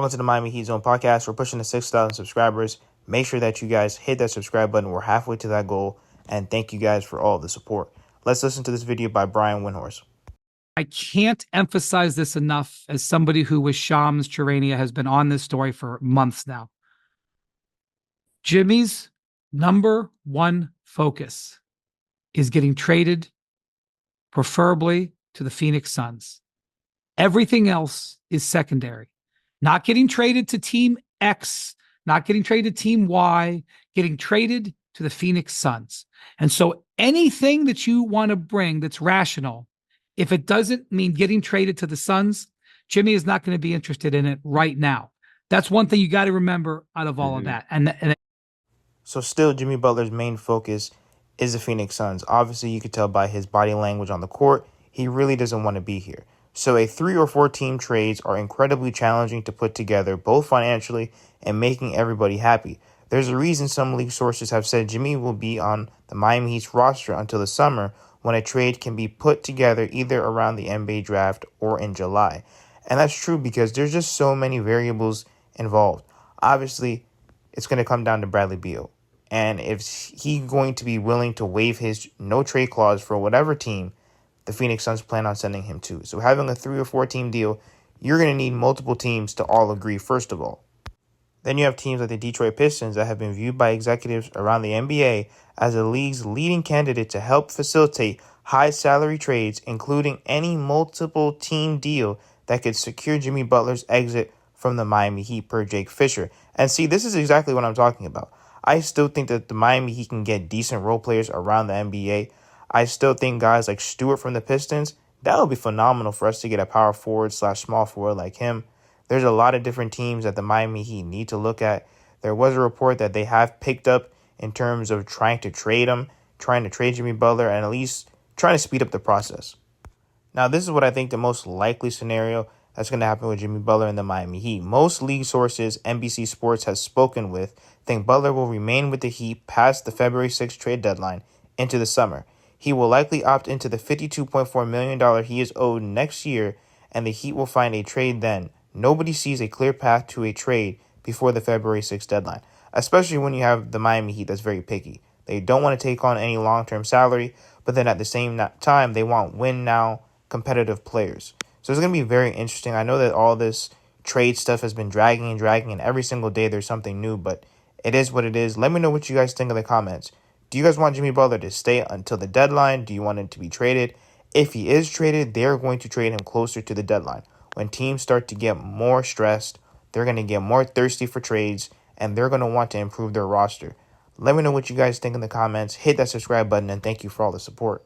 Welcome to the Miami Heat Zone podcast. We're pushing to 6,000 subscribers. Make sure that you guys hit that subscribe button. We're halfway to that goal. And thank you guys for all the support. Let's listen to this video by Brian Windhorst. I can't emphasize this enough as somebody who with Shams Charania has been on this story for months now. Jimmy's number one focus is getting traded, preferably to the Phoenix Suns. Everything else is secondary. Not getting traded to Team X, not getting traded to Team Y, getting traded to the Phoenix Suns. And so anything that you want to bring that's rational, if it doesn't mean getting traded to the Suns, Jimmy is not going to be interested in it right now. That's one thing you got to remember out of all of that. So still, Jimmy Butler's main focus is the Phoenix Suns. Obviously, you could tell by his body language on the court, he really doesn't want to be here. So a 3 or 4 team trades are incredibly challenging to put together, both financially and making everybody happy. There's a reason some league sources have said Jimmy will be on the Miami Heat's roster until the summer, when a trade can be put together either around the NBA draft or in July. And that's true because there's just so many variables involved. Obviously, it's going to come down to Bradley Beal. And if he's going to be willing to waive his no trade clause for whatever team the Phoenix Suns plan on sending him to. So having a 3 or 4 team deal, you're going to need multiple teams to all agree, first of all. Then you have teams like the Detroit Pistons that have been viewed by executives around the NBA as the league's leading candidate to help facilitate high salary trades, including any multiple team deal that could secure Jimmy Butler's exit from the Miami Heat, per Jake Fisher. And see, this is exactly what I'm talking about. I still think that the Miami Heat can get decent role players around the NBA. I still think guys like Stewart from the Pistons, that would be phenomenal for us to get a power forward / small forward like him. There's a lot of different teams that the Miami Heat need to look at. There was a report that they have picked up in terms of trying to trade him, trying to trade Jimmy Butler, and at least trying to speed up the process. Now, this is what I think the most likely scenario that's going to happen with Jimmy Butler and the Miami Heat. Most league sources NBC Sports has spoken with think Butler will remain with the Heat past the February 6th trade deadline into the summer. He will likely opt into the $52.4 million he is owed next year, and the Heat will find a trade then. Nobody sees a clear path to a trade before the February 6th deadline, especially when you have the Miami Heat that's very picky. They don't want to take on any long-term salary, but then at the same time, they want win-now competitive players. So it's going to be very interesting. I know that all this trade stuff has been dragging, and every single day there's something new, but it is what it is. Let me know what you guys think in the comments. Do you guys want Jimmy Butler to stay until the deadline? Do you want him to be traded? If he is traded, they're going to trade him closer to the deadline. When teams start to get more stressed, they're going to get more thirsty for trades, and they're going to want to improve their roster. Let me know what you guys think in the comments. Hit that subscribe button, and thank you for all the support.